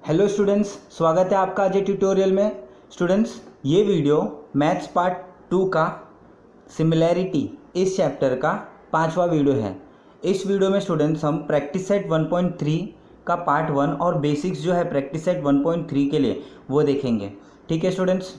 Hello students, स्वागत है आपका आज ट्यूटोरियल में। स्टूडेंट्स, ये वीडियो मैथ्स पार्ट 2 का सिमिलैरिटी इस चैप्टर का 5वां वीडियो है। इस वीडियो में स्टूडेंट्स हम प्रैक्टिस सेट 1.3 का पार्ट 1 और बेसिक्स जो है प्रैक्टिस सेट 1.3 के लिए वो देखेंगे। ठीक है स्टूडेंट्स।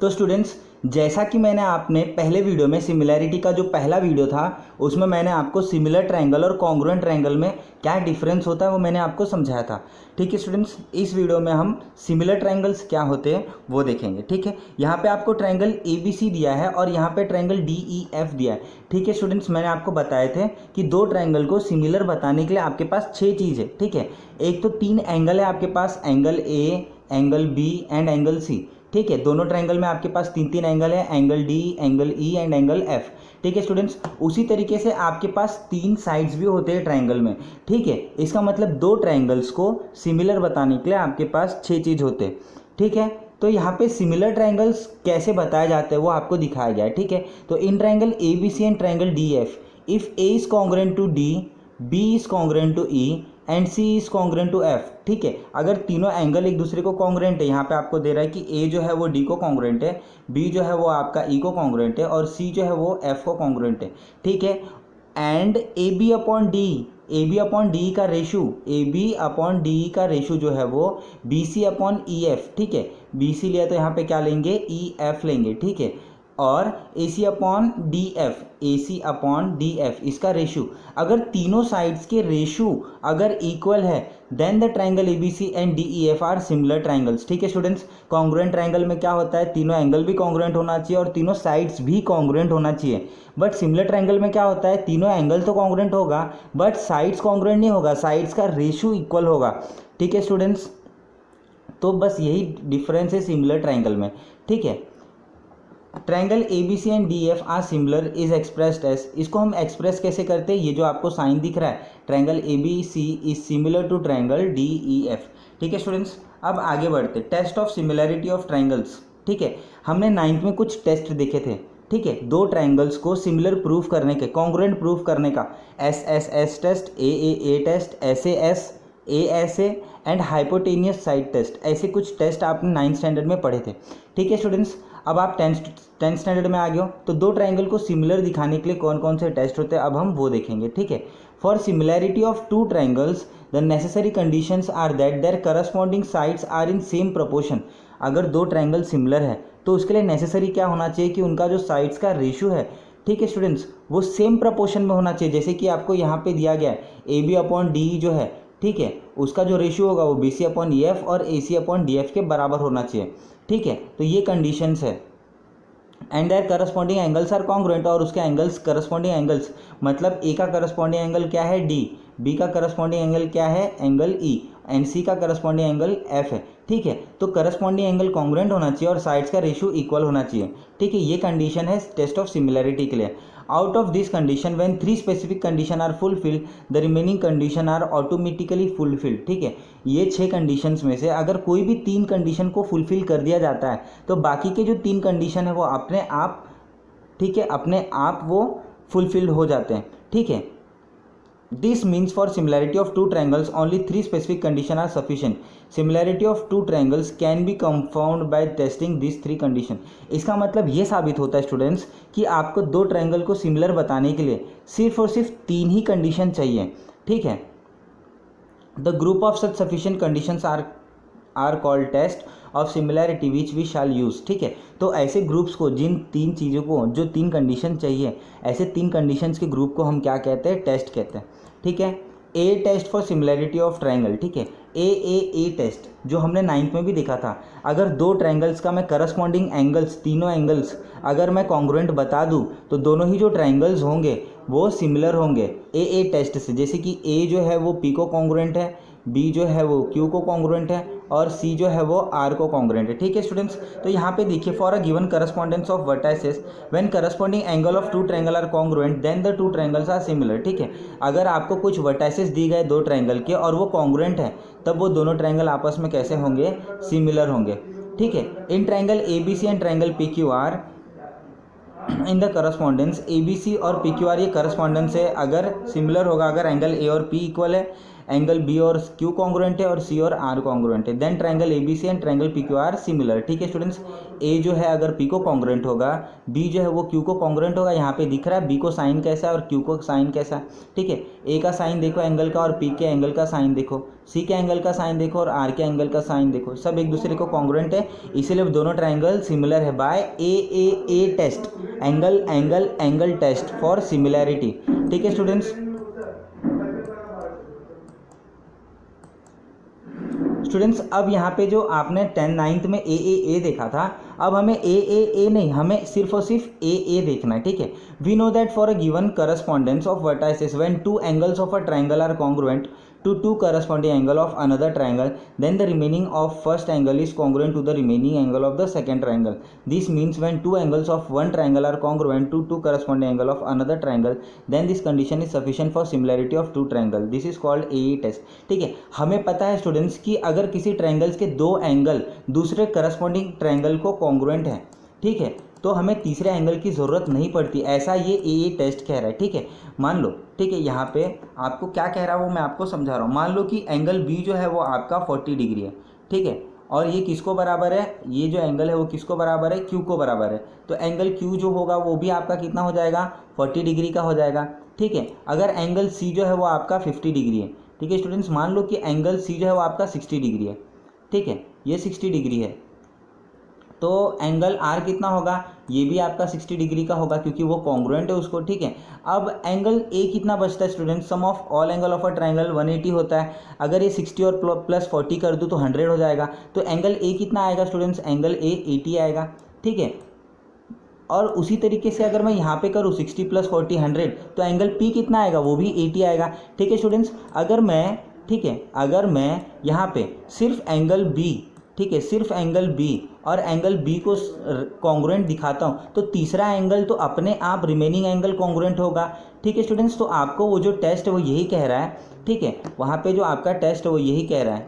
तो स्टूडेंट्स, जैसा कि मैंने आपने पहले वीडियो में सिमिलैरिटी का जो पहला वीडियो था उसमें मैंने आपको सिमिलर ट्रायंगल और कॉन्ग्रुएंट ट्रायंगल में क्या डिफरेंस होता है वो मैंने आपको समझाया था। ठीक है स्टूडेंट्स, इस वीडियो में हम सिमिलर ट्रायंगल्स क्या होते हैं वो देखेंगे। ठीक है, यहाँ पे आपको ट्रायंगल ABC दिया है और यहाँ पे ट्रायंगल DEF दिया है। ठीक है स्टूडेंट्स, मैंने आपको बताए थे कि दो ट्रायंगल को सिमिलर बताने के लिए आपके पास 6 चीज़ है। ठीक है, एक तो 3 एंगल है आपके पास, angle A, angle B and angle C। ठीक है, दोनों ट्रायंगल में आपके पास 3 एंगल है, angle D, angle E and angle F। ठीक है स्टूडेंट्स, उसी तरीके से आपके पास 3 साइड्स भी होते हैं ट्रायंगल में। ठीक है, इसका मतलब दो ट्रायंगल्स को सिमिलर बताने के लिए आपके पास 6 चीज़ होते हैं। ठीक है, तो यहाँ पे सिमिलर ट्रायंगल्स कैसे बताए जाते हैं वो आपको दिखाया गया है। ठीक है, तो in triangle ABC and triangle DF, if A is congruent to D, B is congruent to E and C is congruent to F। ठीक है, अगर तीनों एंगल एक दूसरे को कॉन्ग्रुएंट है, यहाँ पे आपको दे रहा है कि A जो है वो D को कॉन्ग्रुएंट है, B जो है वो आपका E को कॉन्ग्रुएंट है और C जो है वो F को कॉन्ग्रुएंट है। ठीक है, एंड AB अपॉन D का रेशो, AB अपॉन D का रेशो जो है वो BC अपॉन EF। ठीक है, BC लिया तो यहाँ पे क्या लेंगे, EF लेंगे। ठीक है, और AC अपॉन DF इसका रेशो, अगर तीनों साइड्स के रेशो अगर इक्वल है then the triangle ABC and DEF are similar triangles. ठीक है स्टूडेंट्स, कॉन्ग्रुएंट ट्रायंगल में क्या होता है, तीनों एंगल भी कॉन्ग्रुएंट होना चाहिए और तीनों साइड्स भी कॉन्ग्रुएंट होना चाहिए। बट सिमिलर ट्रायंगल में क्या होता है, तीनों एंगल तो कॉन्ग्रुएंट होगा बट साइड्स कॉन्ग्रुएंट नहीं होगा, साइड्स का रेशो इक्वल होगा। ठीक है स्टूडेंट्स, तो बस यही डिफरेंस है सिमिलर ट्रायंगल में। ठीक है, triangle ABC and DF are similar is expressed as, इसको हम एक्सप्रेस कैसे करते हैं, ये जो आपको साइन दिख रहा है, triangle ABC is similar to triangle DEF। ठीक है स्टूडेंट्स, अब आगे बढ़ते, test of similarity of triangles. ठीक है, हमने 9th में कुछ टेस्ट देखे थे। ठीक है, दो ट्रायंगल्स को सिमिलर प्रूफ करने के, कॉन्ग्रुएंट प्रूफ करने का, SSS test, AAA test, SAS, ASA and hypotenuse side test, ऐसे कुछ टेस्ट आपने 9th स्टैंडर्ड में पढ़े थे। ठीक है स्टूडेंट्स, अब आप 10th स्टैंडर्ड में आ गए हो, तो दो ट्रायंगल को सिमिलर दिखाने के लिए कौन कौन से टेस्ट होते हैं अब हम वो देखेंगे। ठीक है, for similarity of two triangles the necessary conditions are that their corresponding sides are in same proportion. अगर दो ट्रायंगल सिमिलर है तो उसके लिए नेसेसरी क्या होना चाहिए कि उनका जो साइड्स का रेशियो है, ठीक है स्टूडेंट्स, वो सेम प्रोपोर्शन में होना चाहिए। जैसे कि आपको यहाँ पे दिया गया है AB अपॉन DE जो है, ठीक है, उसका जो रेशियो होगा वो BC अपॉन EF और AC अपॉन DF के बराबर होना चाहिए। ठीक है, तो ये कंडीशंस है। And their corresponding angles are congruent, और उसके एंगल्स करस्पॉन्डिंग एंगल्स, मतलब A का करस्पॉन्डिंग एंगल क्या है, D, B का करस्पॉन्डिंग एंगल क्या है, एंगल E एंड C का करस्पॉन्डिंग एंगल F है। ठीक है, तो करस्पॉन्डिंग एंगल कॉन्ग्रुएंट होना चाहिए और साइड्स का रेशियो इक्वल होना चाहिए। ठीक है, ये कंडीशन है टेस्ट ऑफ सिमिलैरिटी के लिए। Out of this condition when 3 specific condition are fulfilled the remaining condition are automatically fulfilled. ठीक है, ये 6 कंडीशंस में से अगर कोई भी 3 कंडीशन को फुलफिल कर दिया जाता है तो बाकी के जो 3 कंडीशन है वो अपने आप, ठीक है, अपने आप वो फुलफिल्ड हो जाते हैं। ठीक है, this means for similarity of two triangles only 3 specific condition are sufficient. Similarity of two triangles can be confound by testing this 3 condition. इसका मतलब ये साबित होता है स्टूडेंट्स कि आपको दो ट्रायंगल को सिमिलर बताने के लिए सिर्फ और सिर्फ 3 ही कंडीशन चाहिए। ठीक है, the group of such sufficient conditions are called test of similarity which we shall use. ठीक है, तो ऐसे ग्रुप्स को, जिन 3 चीज़ों को, जो 3 कंडीशन चाहिए, ऐसे 3 कंडीशंस के ग्रुप को हम क्या कहते हैं, टेस्ट कहते हैं। ठीक है, a test for similarity of triangle. ठीक है, ए टेस्ट जो हमने 9th में भी देखा था, अगर दो ट्रायंगल्स का मैं करस्पॉन्डिंग एंगल्स, तीनों एंगल्स अगर मैं कॉन्ग्रुएंट बता दूं तो दोनों ही जो ट्रायंगल्स होंगे वो सिमिलर होंगे ए टेस्ट से। जैसे कि ए जो है वो P को कॉन्ग्रुएंट है, B जो है वो Q को कॉन्ग्रुएंट है और C जो है वो R को कॉन्ग्रुएंट है। ठीक है स्टूडेंट्स, तो यहाँ पे देखिए, for a given correspondence of vertices when corresponding angle of two triangle are congruent then the two triangles are similar. ठीक है, अगर आपको कुछ वर्टाइसेस दी गए दो ट्रायंगल के और वो कॉन्ग्रुएंट है तब वो दोनों ट्रायंगल आपस में कैसे होंगे, सिमिलर होंगे। ठीक है, in triangle ABC and triangle PQR in the correspondence ABC और PQR ये करस्पॉन्डेंस है, अगर सिमिलर होगा, अगर एंगल A और P इक्वल है एंगल बी और क्यू कॉन्ग्रुएंट है और सी और आर कॉन्ग्रुएंट है, then triangle A B C and triangle P Q R similar. ठीक है स्टूडेंट्स, ए जो है अगर पी को कॉन्ग्रुएंट होगा, बी जो है वो क्यू को कॉन्ग्रुएंट होगा। यहाँ पे दिख रहा है बी को साइन कैसा है और क्यू को साइन कैसा है। ठीक है, ए का साइन देखो एंगल का और पी के एंगल का साइन देखो, सी के एंगल का साइन देखो और आर के एंगल का साइन देखो, सब एक दूसरे को कॉन्ग्रुएंट है, इसीलिए दोनों ट्राइंगल सिमिलर है by A test, angle angle angle test for similarity. ठीक है स्टूडेंट्स, अब यहाँ पे जो आपने 9th में ए देखा था, अब हमें ए नहीं, हमें सिर्फ और सिर्फ ए देखना है। ठीक है, we know that for a given correspondence of vertices when two angles of a triangle are congruent to two corresponding angle of another triangle, then the remaining of first angle is congruent to the remaining angle of the second triangle. This means when two angles of one triangle are congruent to two corresponding angle of another triangle, then this condition is sufficient for similarity of two triangle. This is called AE test. ठीक है, हमें पता है students कि अगर किसी triangles के दो एंगल दूसरे करस्पॉन्डिंग ट्राइंगल को कॉन्ग्रुएंट है, ठीक है, तो हमें तीसरे एंगल की ज़रूरत नहीं पड़ती, ऐसा ये ए टेस्ट कह रहा है। ठीक है, मान लो, ठीक है, यहाँ पे आपको क्या कह रहा है वो मैं आपको समझा रहा हूँ। मान लो कि एंगल बी जो है वो आपका 40 डिग्री है, ठीक है, और ये किसको बराबर है, ये जो एंगल है वो किसको बराबर है, क्यू को बराबर है। तो एंगल क्यू जो होगा वो भी आपका कितना हो जाएगा, 40 डिग्री का हो जाएगा। ठीक है, अगर एंगल सी जो है वो आपका 50 डिग्री है, ठीक है स्टूडेंट्स, मान लो कि एंगल सी जो है वो आपका 60 डिग्री है, ठीक है, ये 60 डिग्री है, तो एंगल आर कितना होगा, ये भी आपका 60 डिग्री का होगा क्योंकि वो कॉन्ग्रुएंट है उसको। ठीक है, अब एंगल ए कितना बचता है student, sum of all angle of a triangle 180 होता है, अगर ये 60 और प्लस 40 कर दूँ तो 100 हो जाएगा, तो एंगल ए कितना आएगा स्टूडेंट्स, एंगल ए 80 आएगा। ठीक है, और उसी तरीके से अगर मैं यहाँ पे करूँ 60 + 40 100, तो एंगल पी कितना आएगा, वो भी 80 आएगा। ठीक है स्टूडेंट्स, अगर मैं, ठीक है, अगर मैं यहाँ पे सिर्फ एंगल बी, ठीक है, सिर्फ एंगल बी और एंगल बी को कॉन्ग्रुएंट दिखाता हूँ, तो तीसरा एंगल तो अपने आप रिमेनिंग एंगल कॉन्ग्रुएंट होगा। ठीक है स्टूडेंट्स, तो आपको वो जो टेस्ट है वो यही कह रहा है। ठीक है, वहाँ पे जो आपका टेस्ट है वो यही कह रहा है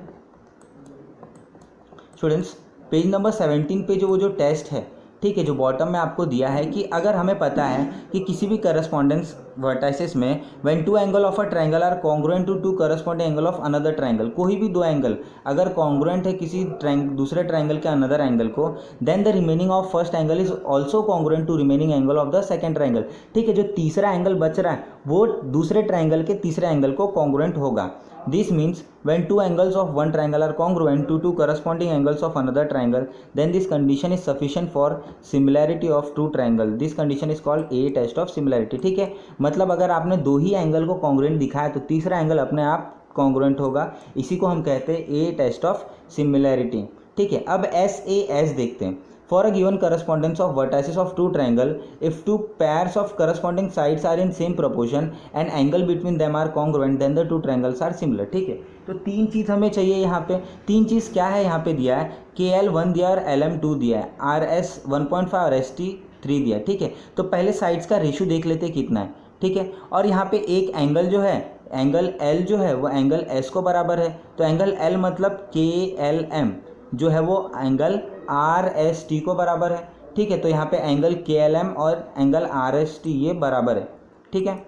स्टूडेंट्स, पेज नंबर 17 पे जो वो जो टेस्ट है, ठीक है, जो बॉटम में आपको दिया है कि अगर हमें पता है कि किसी भी करस्पॉन्डेंस वर्टाइसेस में when two angle of a triangle are congruent to two corresponding angle of another triangle, कोई भी दो एंगल अगर कॉन्ग्रुएंट है किसी दूसरे ट्राइंगल के अनदर एंगल को, then the remaining of first angle is also congruent to remaining angle of the second triangle. ठीक है, जो तीसरा एंगल बच रहा है वो दूसरे ट्राइंगल के तीसरे एंगल को कॉन्ग्रुएंट होगा। This means when two angles of one triangle are congruent to two corresponding angles of another triangle, then this condition is sufficient for similarity of two triangle. This condition is called A test of similarity. ठीक है, मतलब अगर आपने दो ही angle को congruent दिखाया तो तीसरा एंगल अपने आप कॉन्ग्रुएंट होगा, इसी को हम कहते हैं A test of similarity। ठीक है, अब SAS देखते हैं। For a given correspondence of vertices of two triangle, if two pairs of corresponding sides are in same proportion and angle between them are congruent, then the two triangles are similar। ठीक है, तो तीन चीज़ हमें चाहिए यहाँ पे। तीन चीज़ क्या है, यहाँ पे दिया है KL 1 दिया और LM 2 दिया है, RS 1.5 और ST 3 दिया है। ठीक है, तो पहले साइड्स का रेशियो देख लेते कितना है। ठीक है, और यहाँ पे एक एंगल जो है, एंगल L जो है वो एंगल S को बराबर है, तो एंगल L मतलब KLM जो है वो एंगल RST को बराबर है। ठीक है, तो यहाँ पे एंगल KLM और एंगल RST ये बराबर है। ठीक है,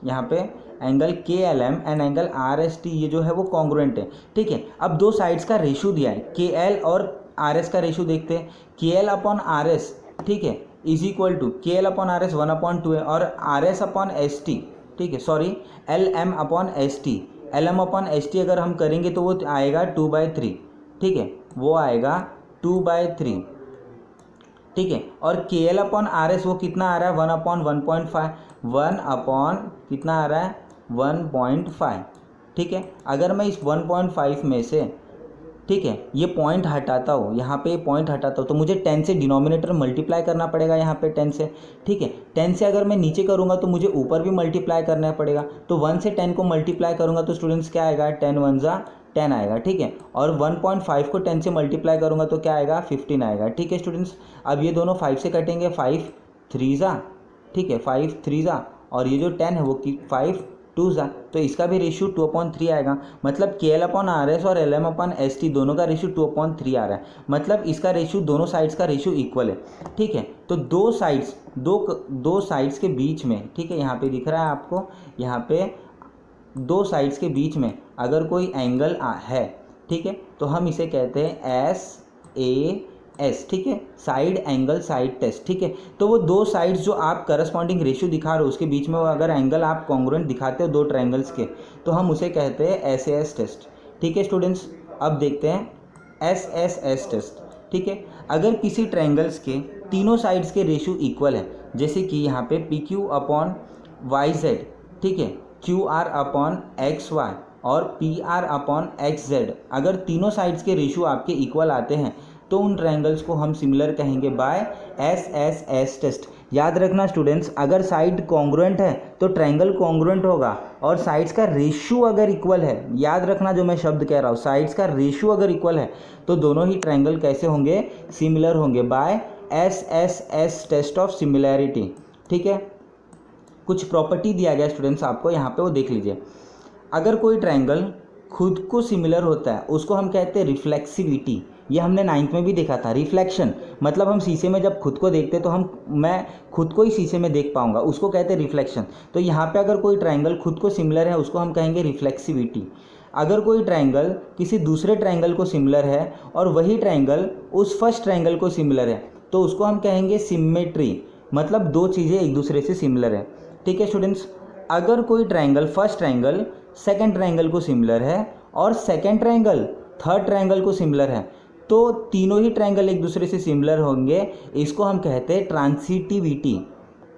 यहाँ पे angle KLM and angle RST ये जो है वो कॉन्ग्रुएंट है। ठीक है, अब दो साइड्स का रेशियो दिया है, KL और RS का रेशियो देखते हैं। KL/RS, ठीक है, इज इक्वल टू KL/RS 1/2 है और RS/ST, ठीक है, सॉरी LM/ST, LM/ST अगर हम करेंगे तो वो आएगा 2/3। ठीक है, वो आएगा 2/3। ठीक है, और KL/RS वो कितना आ रहा है, 1/1.5, 1/ कितना आ रहा है, 1.5। ठीक है, अगर मैं इस 1.5 में से, ठीक है, ये पॉइंट हटाता हूँ, यहाँ पे पॉइंट हटाता हूँ, तो मुझे 10 से डिनोमिनेटर मल्टीप्लाई करना पड़ेगा यहाँ पे 10 से। ठीक है, 10 से अगर मैं नीचे करूँगा तो मुझे ऊपर भी मल्टीप्लाई करना पड़ेगा, तो 1 से 10 को मल्टीप्लाई करूँगा तो स्टूडेंट्स क्या आएगा, 10 1 जा 10 आएगा। ठीक है, और 1.5 को 10 से मल्टीप्लाई करूँगा तो क्या आएगा, 15 आएगा। ठीक है स्टूडेंट्स, अब ये दोनों 5 से कटेंगे, 5 3 जा, ठीक है, 5 3 जा, और ये जो 10 है वो 5 2 जा, तो इसका भी रेशियो 2/3 आएगा। मतलब KL/RS और LM/ST दोनों का रेशियो 2/3 आ रहा है, मतलब इसका रेशियो दोनों साइड्स का रेशियो इक्वल है। ठीक है, तो दो साइड्स के बीच में, ठीक है, यहाँ पे दिख रहा है आपको, यहाँ पे दो साइड्स के बीच में अगर कोई एंगल है, ठीक है, तो हम इसे कहते हैं SAS, ठीक है, साइड एंगल साइड टेस्ट, ठीक है। तो वो दो साइड्स जो आप करस्पॉन्डिंग रेशियो दिखा रहे हो उसके बीच में वो अगर एंगल आप कॉन्ग्रुएंट दिखाते हो दो ट्रायंगल्स के, तो हम उसे कहते हैं SAS टेस्ट, ठीक है स्टूडेंट्स। अब देखते हैं SSS टेस्ट, ठीक है। अगर किसी ट्रायंगल्स के तीनों साइड्स के रेशियो इक्वल है, जैसे कि यहाँ पे PQ अपॉन YZ, ठीक है, QR अपॉन XY और PR अपॉन XZ, अगर तीनों साइड्स के रेशियो आपके इक्वल आते हैं तो उन ट्रायंगल्स को हम सिमिलर कहेंगे बाय SSS टेस्ट। याद रखना स्टूडेंट्स, अगर साइड कॉन्ग्रुएंट है तो ट्रायंगल कॉन्ग्रुएंट होगा, और साइड्स का रेशियो अगर इक्वल है, याद रखना जो मैं शब्द कह रहा हूँ, साइड्स का रेशियो अगर इक्वल है तो दोनों ही ट्रायंगल कैसे होंगे, सिमिलर होंगे by SSS test of similarity, ठीक है। कुछ प्रॉपर्टी दिया गया स्टूडेंट्स आपको यहाँ पे, वो देख लीजिए। अगर कोई ट्रायंगल खुद को सिमिलर होता है उसको हम कहते हैं रिफ्लेक्सिविटी। ये हमने 9th में भी देखा था। रिफ्लेक्शन मतलब हम शीशे में जब खुद को देखते हैं तो मैं खुद को ही शीशे में देख पाऊंगा, उसको कहते हैं रिफ्लेक्शन। तो यहाँ पे अगर कोई ट्रायंगल खुद को सिमिलर है उसको हम कहेंगे रिफ्लेक्सिविटी। अगर कोई ट्रायंगल किसी दूसरे ट्रायंगल को सिमिलर है और वही ट्रायंगल उस फर्स्ट ट्रायंगल को सिमिलर है तो उसको हम कहेंगे सिमेट्री, मतलब दो चीज़ें एक दूसरे से सिमिलर है, ठीक है स्टूडेंट्स। अगर कोई triangle first triangle second triangle को सिमिलर है और सेकंड ट्रायंगल थर्ड ट्रायंगल को सिमिलर है तो तीनों ही ट्रायंगल एक दूसरे से सिमिलर होंगे, इसको हम कहते हैं ट्रांसिटिविटी,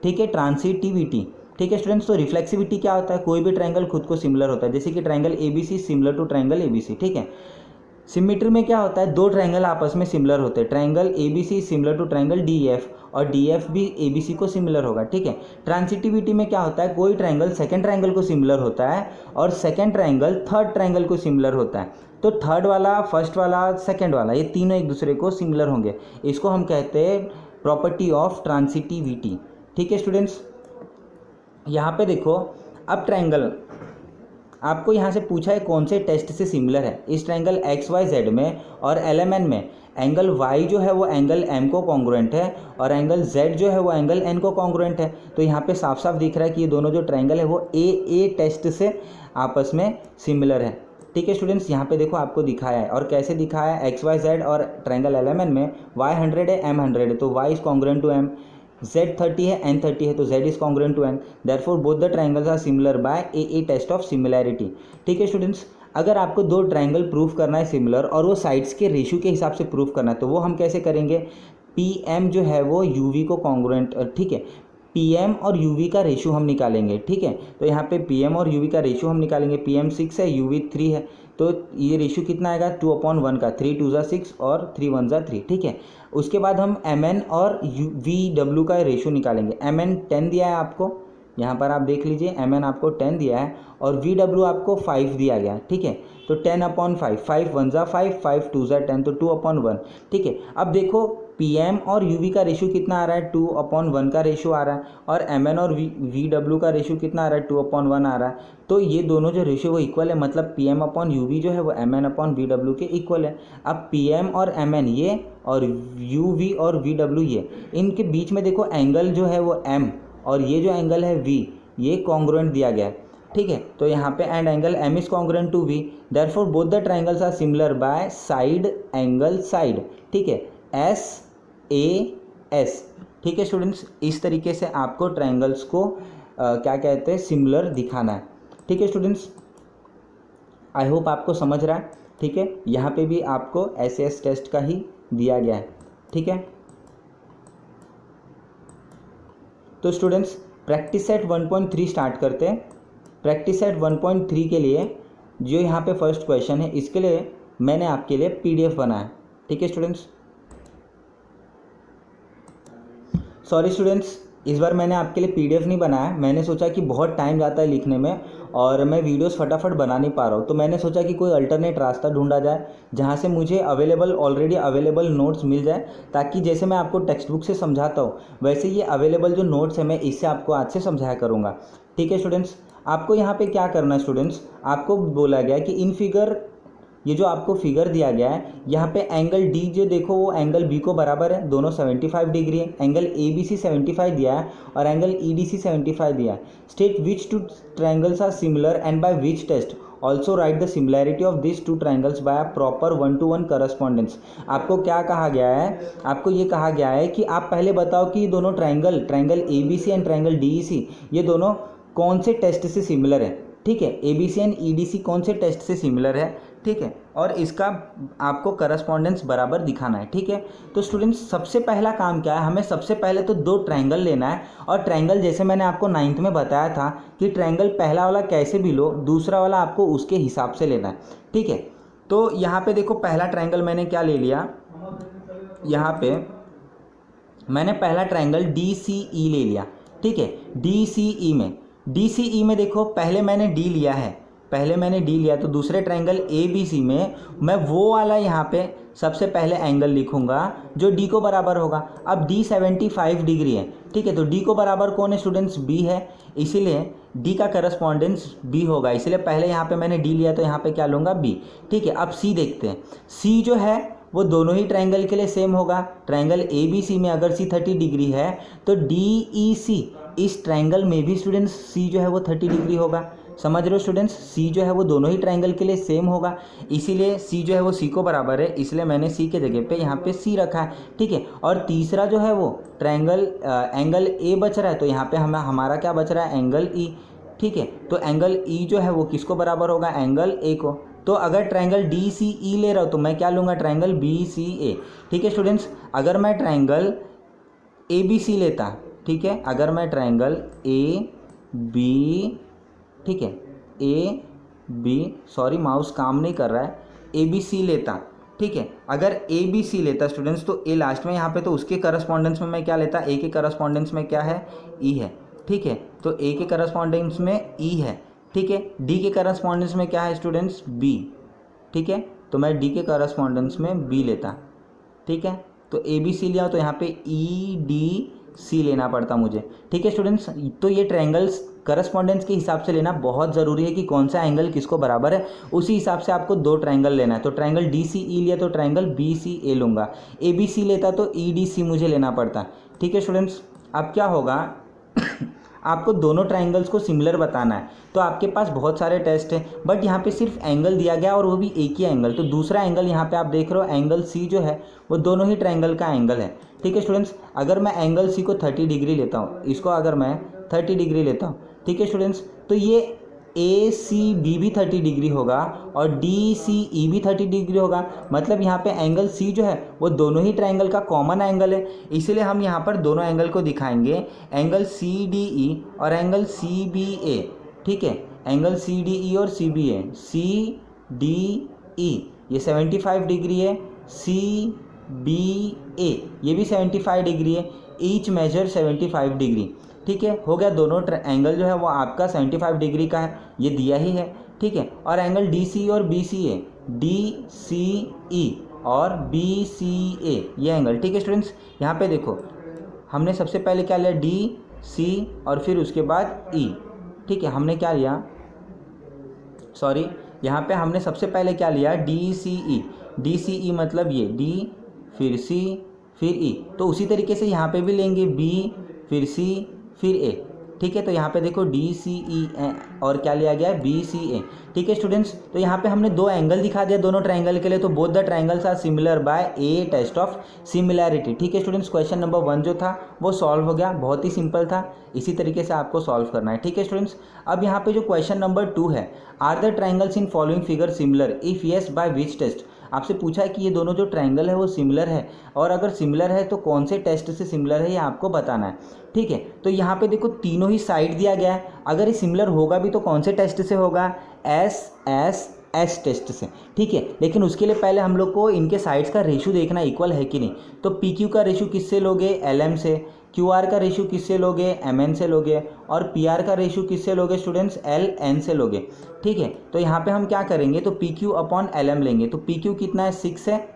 ठीक है, ट्रांसिटिविटी, ठीक है स्टूडेंट्स। तो रिफ्लेक्सिविटी क्या होता है, कोई भी ट्रायंगल खुद को सिमिलर होता है, जैसे कि triangle ABC similar to triangle ABC, ठीक है। सिमेट्री में क्या होता है, दो ट्रायंगल आपस में सिमिलर होते हैं, triangle ABC similar to triangle DF और DF भी ABC को सिमिलर होगा, ठीक है। ट्रांसिटिविटी में क्या होता है, कोई ट्रायंगल सेकंड ट्रायंगल को सिमिलर होता है और सेकंड ट्रायंगल थर्ड ट्रायंगल को सिमिलर होता है, तो थर्ड वाला फर्स्ट वाला सेकंड वाला ये तीनों एक दूसरे को सिमिलर होंगे, इसको हम कहते हैं प्रॉपर्टी ऑफ ट्रांसिटिविटी, ठीक है स्टूडेंट्स। यहाँ पे देखो, अब ट्रायंगल आपको यहाँ से पूछा है कौन से टेस्ट से सिमिलर है। इस ट्रायंगल XYZ में और LMN में एंगल Y जो है वो एंगल M को कॉन्ग्रुएंट है और एंगल Z जो है वो एंगल N को कॉन्ग्रुएंट है। तो यहाँ पे साफ साफ दिख रहा है कि ये दोनों जो ट्रायंगल है वो AA टेस्ट से आपस में सिमिलर है, ठीक है स्टूडेंट्स। यहाँ पे देखो आपको दिखाया है, और कैसे दिखाया है, XYZ और ट्रायंगल LMN में Y 100 है M 100 है तो Y is congruent to M, Z 30 है N 30 है तो Z is congruent to N, therefore both the triangles are similar by AA test of similarity, ठीक है स्टूडेंट्स। अगर आपको दो ट्रायंगल प्रूफ करना है सिमिलर और वो साइड्स के रेशियो के हिसाब से प्रूफ करना है तो वो हम कैसे करेंगे, PM जो है वो UV को कॉन्ग्रुएंट, ठीक है, PM और UV का रेशियो हम निकालेंगे, ठीक है। तो यहाँ पे PM और UV का रेशियो हम निकालेंगे, PM 6 है UV 3 है तो ये रेशियो कितना आएगा 2/1 का, 3 2 = 6 और 3 1 = 3, ठीक है। उसके बाद हम MN और VW का रेशियो निकालेंगे। MN 10 दिया है आपको, यहाँ पर आप देख लीजिए MN आपको 10 दिया है और VW आपको 5 दिया गया, ठीक है। तो 10/5, 5 1 = 5, 5 2 = 10 तो 2/1, ठीक है। अब देखो PM और UV का रेशियो कितना आ रहा है, 2/1 का रेशियो आ रहा है, और MN और VW का रेशियो कितना आ रहा है, 2/1 आ रहा है। तो ये दोनों जो रेशियो वो इक्वल है, मतलब PM/UV जो है वो MN/VW के इक्वल है। अब PM और MN ये और UV और VW ये, इनके बीच में देखो एंगल जो है वो M और ये जो एंगल है V, ये कॉन्ग्रुएंट दिया गया है, ठीक है। तो यहाँ पे and angle M is congruent to V, therefore both the triangles are similar by side angle side, ठीक है, SAS, ठीक है स्टूडेंट्स। इस तरीके से आपको ट्रायंगल्स को क्या कहते हैं, सिमिलर दिखाना है, ठीक है स्टूडेंट्स। आई होप आपको समझ रहा है, ठीक है। यहाँ पे भी आपको SAS टेस्ट का ही दिया गया है, ठीक है। तो स्टूडेंट्स प्रैक्टिस सेट 1.3 स्टार्ट करते हैं। प्रैक्टिस सेट 1.3 के लिए जो यहाँ पे फर्स्ट क्वेश्चन है इसके लिए मैंने आपके लिए PDF बनाया, ठीक है स्टूडेंट्स। सॉरी स्टूडेंट्स, इस बार मैंने आपके लिए PDF नहीं बनाया, मैंने सोचा कि बहुत टाइम जाता है लिखने में और मैं वीडियोस फटाफट बना नहीं पा रहा हूँ, तो मैंने सोचा कि कोई अल्टरनेट रास्ता ढूंढा जाए जहाँ से मुझे ऑलरेडी अवेलेबल नोट्स मिल जाए, ताकि जैसे मैं आपको टेक्स्ट बुक से समझाता हूँ वैसे ये अवेलेबल जो नोट्स है मैं इससे आपको आज से समझाया करूँगा, ठीक है स्टूडेंट्स। आपको यहाँ पे क्या करना है स्टूडेंट्स, आपको बोला गया कि इन फिगर ये जो आपको फिगर दिया गया है यहाँ पे एंगल डी जो देखो वो एंगल बी को बराबर है, दोनों 75 डिग्री है। एंगल ए बी सी 75 दिया है और एंगल ई डी सी 75 दिया है। State which two triangles are similar and by which test also write the similarity of this two triangles by a proper 1-to-1 correspondence. आपको क्या कहा गया है, आपको ये कहा गया है कि आप पहले बताओ कि दोनों triangle A B C and triangle D E C ये दोनों कौन से टेस्ट से सिमिलर है। ठीक है, A B C and E D C कौन से टेस्ट से सिमिलर है। ठीक है, और इसका आपको करस्पॉन्डेंस बराबर दिखाना है। ठीक है, तो स्टूडेंट्स सबसे पहला काम क्या है, हमें सबसे पहले तो दो ट्रायंगल लेना है। और ट्रायंगल जैसे मैंने आपको 9th में बताया था कि ट्रायंगल पहला वाला कैसे भी लो, दूसरा वाला आपको उसके हिसाब से लेना है। ठीक है, तो यहाँ पे देखो पहला ट्रायंगल मैंने क्या ले लिया, यहाँ पे मैंने पहला ट्रायंगल डी सी ई ले लिया। ठीक है, डी सी ई में देखो पहले मैंने डी लिया है, तो दूसरे ट्रायंगल ए बी सी में मैं वो वाला यहाँ पे सबसे पहले एंगल लिखूंगा जो डी को बराबर होगा। अब डी 75 डिग्री है। ठीक है, तो डी को बराबर कौन है स्टूडेंट्स, बी है, इसीलिए डी का करस्पॉन्डेंस बी होगा। इसीलिए पहले यहाँ पे मैंने डी लिया तो यहाँ पे क्या लूँगा, बी। ठीक है, अब सी देखते हैं। सी जो है वो दोनों ही ट्रायंगल के लिए सेम होगा। ट्रायंगल ए बी सी में अगर सी 30 डिग्री है तो डी ई सी इस ट्रायंगल में भी स्टूडेंट्स सी जो है वो 30 डिग्री होगा। समझ रहे हो स्टूडेंट्स, सी जो है वो दोनों ही ट्रायंगल के लिए सेम होगा, इसीलिए सी जो है वो सी को बराबर है, इसलिए मैंने सी के जगह पे यहाँ पे सी रखा है। ठीक है, और तीसरा जो है वो ट्रायंगल एंगल ए बच रहा है, तो यहाँ पे हमारा क्या बच रहा है, एंगल ई। ठीक है, तो एंगल ई जो है वो किसको बराबर होगा, एंगल ए को। तो अगर ट्रायंगल डी सी ई ले रहा हूँ तो मैं क्या लूँगा, ट्रायंगल बी सी ए। ठीक है स्टूडेंट्स, अगर मैं ट्रायंगल ए बी सी लेता, ठीक है, अगर मैं ट्रायंगल ए बी, ठीक है, ए बी, सॉरी माउस काम नहीं कर रहा है, ए बी सी लेता। ठीक है, अगर ए बी सी लेता स्टूडेंट्स तो ए लास्ट में यहाँ पे, तो उसके करस्पॉन्डेंस में मैं क्या लेता, ए के करस्पॉन्डेंस में क्या है, ई है। ठीक है, तो ए के करस्पॉन्डेंस में ई है। ठीक है, डी के करस्पॉन्डेंस में क्या है स्टूडेंट्स, बी। ठीक है, तो मैं डी के करस्पॉन्डेंस में बी लेता। ठीक है, तो ए बी सी लिया तो यहाँ पे ई डी सी लेना पड़ता मुझे। ठीक है स्टूडेंट्स, तो ये ट्रायंगल्स करस्पॉन्डेंस के हिसाब से लेना बहुत ज़रूरी है कि कौन सा एंगल किसको बराबर है, उसी हिसाब से आपको दो ट्रायंगल लेना है। तो ट्रायंगल डी सी ई लिया तो ट्रायंगल बी सी ए लूँगा, ए बी सी लेता तो ई डी सी मुझे लेना पड़ता। ठीक है स्टूडेंट्स, अब क्या होगा आपको दोनों ट्रायंगल्स को सिमिलर बताना है, तो आपके पास बहुत सारे टेस्ट हैं, बट यहाँ पे सिर्फ एंगल दिया गया और वो भी एक ही एंगल। तो दूसरा एंगल यहाँ पे आप देख रहे हो, एंगल सी जो है वो दोनों ही ट्रायंगल का एंगल है। ठीक है स्टूडेंट्स, अगर मैं एंगल सी को 30 डिग्री लेता हूँ, इसको अगर मैं 30 डिग्री लेता हूँ, ठीक है स्टूडेंट्स, तो ये ए सी बी भी 30 डिग्री होगा और डी सी ई भी 30 डिग्री होगा। मतलब यहाँ पे एंगल सी जो है वो दोनों ही ट्रायंगल का कॉमन एंगल है, इसलिए हम यहाँ पर दोनों एंगल को दिखाएंगे, एंगल सी डी ई और एंगल सी बी ए। ठीक है, एंगल सी डी ई और सी बी ए, सी डी ई ये 75 डिग्री है, सी बी ए ये भी 75 डिग्री है, ईच मेजर 75 डिग्री। ठीक है, हो गया, दोनों एंगल जो है वो आपका 75 डिग्री का है, ये दिया ही है। ठीक है, और एंगल डी सी और बी सी ए, डी सी ई और बी सी ए ये एंगल। ठीक है स्टूडेंट्स, यहाँ पे देखो हमने सबसे पहले क्या लिया, डी सी और फिर उसके बाद ई। ठीक है, हमने क्या लिया, सॉरी यहाँ पे हमने सबसे पहले क्या लिया, डी सी ई। डी सी ई मतलब ये डी फिर सी फिर ई, तो उसी तरीके से यहाँ पे भी लेंगे बी फिर सी फिर ए। ठीक है, तो यहाँ पे देखो डी सी ई और क्या लिया गया है, बी सी ए। ठीक है स्टूडेंट्स, तो यहाँ पे हमने दो एंगल दिखा दिया दोनों ट्रायंगल के लिए, तो both the triangles are similar by A test of similarity. ठीक है स्टूडेंट्स, क्वेश्चन नंबर 1 जो था वो सॉल्व हो गया, बहुत ही सिंपल था, इसी तरीके से आपको सॉल्व करना है। ठीक है स्टूडेंट्स, अब यहाँ पे जो क्वेश्चन नंबर 2 है, are the triangles in following figure similar, if yes by which test. आपसे पूछा है कि ये दोनों जो ट्रायंगल है वो सिमिलर है, और अगर सिमिलर है तो कौन से टेस्ट से सिमिलर है ये आपको बताना है। ठीक है, तो यहाँ पे देखो तीनों ही साइड दिया गया है, अगर ये सिमिलर होगा भी तो कौन से टेस्ट से होगा, एस टेस्ट से। ठीक है, लेकिन उसके लिए पहले हम लोग को इनके साइड्स का रेशो देखना इक्वल है कि नहीं। तो पी क्यू का रेशो किससे लोगे, एल एम से, क्यू आर का रेशो किससे लोगे, एम एन से लोगे, और पी आर का रेशो किससे लोगे स्टूडेंट्स, एल एन से लोगे। ठीक है, तो यहाँ पे हम क्या करेंगे, तो P Q upon L M लेंगे। तो पी क्यू कितना है, 6 है,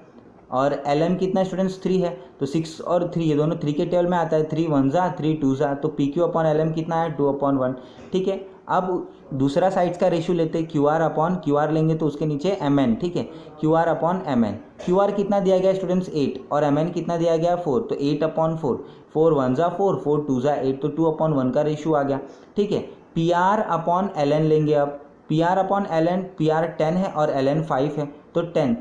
और एल एम कितना है स्टूडेंट्स, 3 है। तो 6 और 3 ये दोनों 3 के टेबल में आता है, 3 1 जा 3 2 जा, तो P Q upon L M कितना है, 2/1। ठीक है, अब दूसरा साइड्स का रेशियो लेते हैं, Q R upon Q R लेंगे तो उसके नीचे एम एन, ठीक है, Q R upon M N. Q R कितना दिया गया स्टूडेंट्स 8 और एम एन कितना दिया गया 4, तो 8 अपॉन 4, 4 1 ज़ा 4, 4 2 ज़ा 8, तो 2 अपॉन 1 का रेशियो आ गया, ठीक है। P R upon L N लेंगे, अब P R upon L N, P R 10 है और एल एन 5 है, तो 10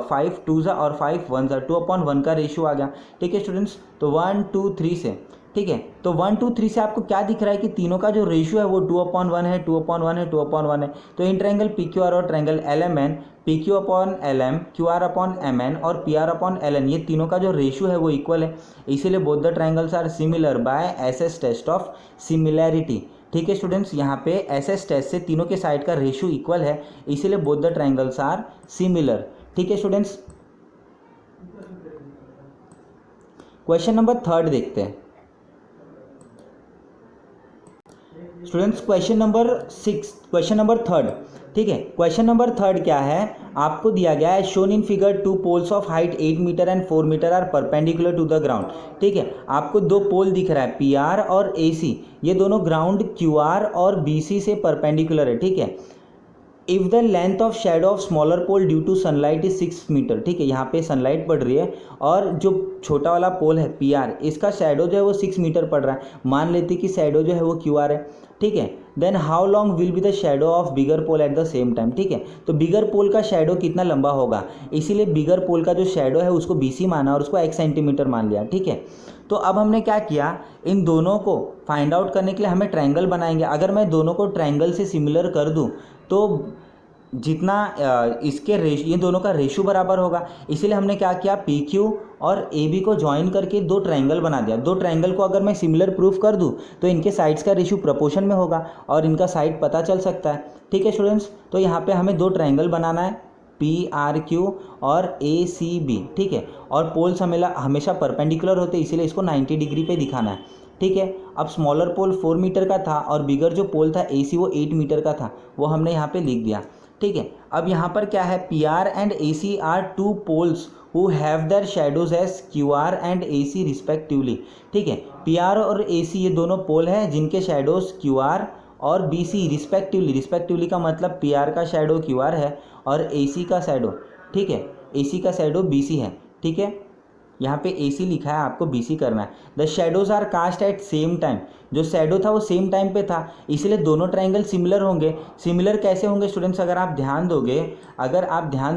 5 2 ज़ा और 5 1 ज़ा, 2 अपॉन 1 का रेशियो आ गया, ठीक है स्टूडेंट्स। तो 1 2 3 से, ठीक है, तो 1 2 3 से आपको क्या दिख रहा है कि तीनों का जो रेशियो है वो 2 अपॉन 1 है, 2 अपॉन 1 है, 2 अपॉन 1 है। तो in triangle P Q R और triangle L M N, P Q upon L M, Q R upon M N और P R upon L N, ये तीनों का जो रेशियो है वो इक्वल है, इसीलिए both the triangles are similar by SS test of similarity, ठीक है स्टूडेंट्स। यहाँ पे एसएस टेस्ट से तीनों के साइड का रेशियो इक्वल है, इसीलिए both the triangles are similar, ठीक है स्टूडेंट्स। क्वेश्चन नंबर 3 देखते हैं students. Question number 6, question number 3, ठीक है। क्वेश्चन नंबर 3 क्या है, आपको दिया गया है shown in figure 2 poles of height 8 metre and 4 metre are perpendicular to the ground, ठीक है। आपको दो पोल दिख रहा है पी आर और ए सी, ये दोनों ग्राउंड क्यू आर और बी सी से परपेंडिकुलर है, ठीक है। If the length of shadow of smaller pole due to sunlight is 6 metre, ठीक है, यहाँ पे सनलाइट पड़ रही है और जो छोटा वाला पोल है पी आर, इसका शेडो जो है वो 6 मीटर पड़ रहा है, मान लेते कि शेडो जो है वो क्यू आर है, ठीक है। Then how long will be the shadow of bigger pole at the same time, ठीक है। तो बिगर पोल का शेडो कितना लंबा होगा, इसीलिए बिगर पोल का जो शेडो है उसको BC माना और उसको x सेंटीमीटर मान लिया, ठीक है। तो अब हमने क्या किया, इन दोनों को फाइंड आउट करने के लिए हमें ट्रायंगल बनाएंगे। अगर मैं दोनों को ट्रायंगल से सिमिलर कर दूं तो जितना इसके ये दोनों का रेशियो बराबर होगा, इसीलिए हमने क्या किया, पी क्यू और ए बी को ज्वाइन करके दो ट्रायंगल बना दिया। दो ट्रायंगल को अगर मैं सिमिलर प्रूफ कर दूं तो इनके साइड्स का रेशियो प्रोपोर्शन में होगा और इनका साइड पता चल सकता है, ठीक है स्टूडेंट्स। तो यहाँ पे हमें दो ट्रायंगल बनाना है, पी आर क्यू और ए सी बी, ठीक है। और पोल्स हमेशा परपेंडिकुलर होते हैं, इसीलिए इसको 90 डिग्री पे दिखाना है, ठीक है। अब स्मॉलर पोल 4 मीटर का था और बिगर जो पोल था ए सी वो 8 मीटर का था, वो हमने यहाँ पे लिख दिया, ठीक है। अब यहाँ पर क्या है, P R and A C are two poles who have their shadows as Q R and A C respectively, ठीक है। पी आर और ए सी ये दोनों पोल हैं जिनके शैडोज क्यू आर और बी सी रिस्पेक्टिवली का मतलब पी आर का शैडो क्यू आर है और ए सी का शैडो, ठीक है, ए सी का शैडो बी सी है, ठीक है। यहाँ पे ए सी लिखा है, आपको बी सी करना है। The shadows are cast at same time, जो शेडो था वो सेम टाइम पे था, इसलिए दोनों ट्रायंगल सिमिलर होंगे। सिमिलर कैसे होंगे स्टूडेंट्स, अगर आप ध्यान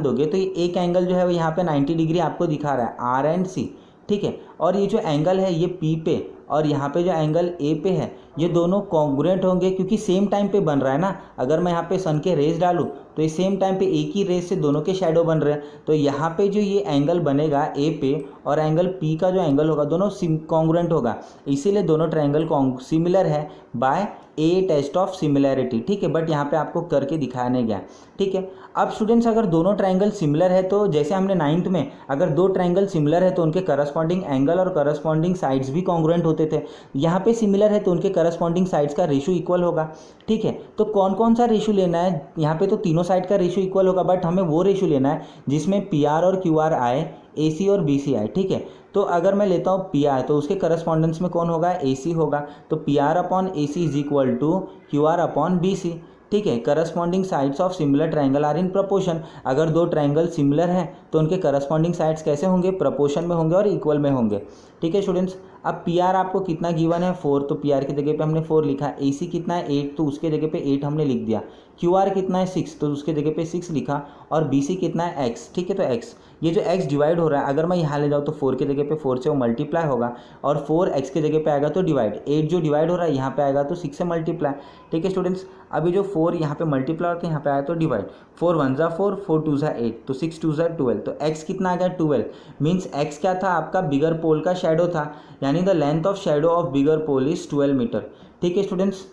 दोगे तो ये एक एंगल जो है वो यहाँ पे 90 डिग्री आपको दिखा रहा है, आर एंड सी, ठीक है। और ये जो एंगल है ये पी पे और यहाँ पे जो एंगल ए पे है, ये दोनों कॉन्ग्रुएंट होंगे क्योंकि सेम टाइम पे बन रहा है ना। अगर मैं यहाँ पे सन के रेज डालूँ तो ये सेम टाइम पे एक ही रेज से दोनों के शैडो बन रहे हैं, तो यहाँ पे जो ये एंगल बनेगा ए पे और एंगल पी का जो एंगल होगा दोनों कॉन्ग्रुएंट होगा, इसीलिए दोनों ट्रायंगल सिमिलर है by A test of similarity, ठीक है। बट यहाँ पे आपको करके दिखाया नहीं गया, ठीक है। अब स्टूडेंट्स अगर दोनों ट्रायंगल सिमिलर है तो जैसे हमने 9th में अगर दो ट्रायंगल सिमिलर है तो उनके करस्पॉन्डिंग एंगल और करस्पॉन्डिंग साइड्स भी कॉन्ग्रुएंट होते थे। यहाँ पे सिमिलर है तो उनके करस्पॉन्डिंग साइड्स का रेशियो इक्वल होगा, ठीक है। तो कौन कौन सा रेशियो लेना है, यहाँ पे तो तीनों साइड का रेशियो इक्वल होगा, बट हमें वो रेशियो लेना है जिसमें पी आर और क्यू आर आए, ए सी और बी सी आए, ठीक है। तो अगर मैं लेता हूँ पी आर तो उसके करस्पॉन्डेंस में कौन होगा, ए सी होगा, तो P R upon A C is equal to Q R upon B C, ठीक है। Corresponding sides of similar triangle are in proportion, अगर दो ट्रायंगल सिमिलर हैं तो उनके करस्पॉन्डिंग साइड्स कैसे होंगे, प्रोपोर्शन में होंगे और इक्वल में होंगे, ठीक है स्टूडेंट्स। अब पी आर आपको कितना गिवन है 4, तो पी आर की जगह पे हमने 4 लिखा। ए सी कितना है 8, तो उसके जगह पे 8 हमने लिख दिया। क्यू आर कितना है 6, तो उसके जगह पे 6 लिखा। और बी सी कितना है x, ठीक है। तो x, ये जो x डिवाइड हो रहा है अगर मैं यहाँ ले जाऊँ तो 4 के जगह पे 4 से वो मल्टीप्लाई होगा और 4 x के जगह पे आएगा तो डिवाइड, 8 जो डिवाइड हो रहा है यहाँ पे आएगा तो 6 से मल्टीप्लाई, ठीक है स्टूडेंट्स। अभी जो 4 यहाँ पे मल्टीप्लाई होता है यहाँ पे आया तो डिवाइड, 4 1 ज़ा 4, 4 2 ज़ा 8, तो 6 2 ज़ा 12, तो x कितना आ गया 12, मीन्स x क्या था आपका बिगर पोल का शेडो था, यानी the length of shadow of bigger pole is 12 metre, ठीक है स्टूडेंट्स।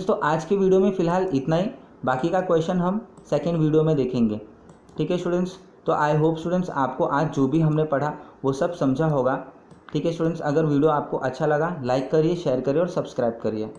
तो आज के वीडियो में फ़िलहाल इतना ही, बाकी का क्वेश्चन हम सेकेंड वीडियो में देखेंगे, ठीक है स्टूडेंट्स। तो आई होप स्टूडेंट्स आपको आज जो भी हमने पढ़ा वो सब समझा होगा, ठीक है स्टूडेंट्स। अगर वीडियो आपको अच्छा लगा लाइक करिए, शेयर करिए और सब्सक्राइब करिए।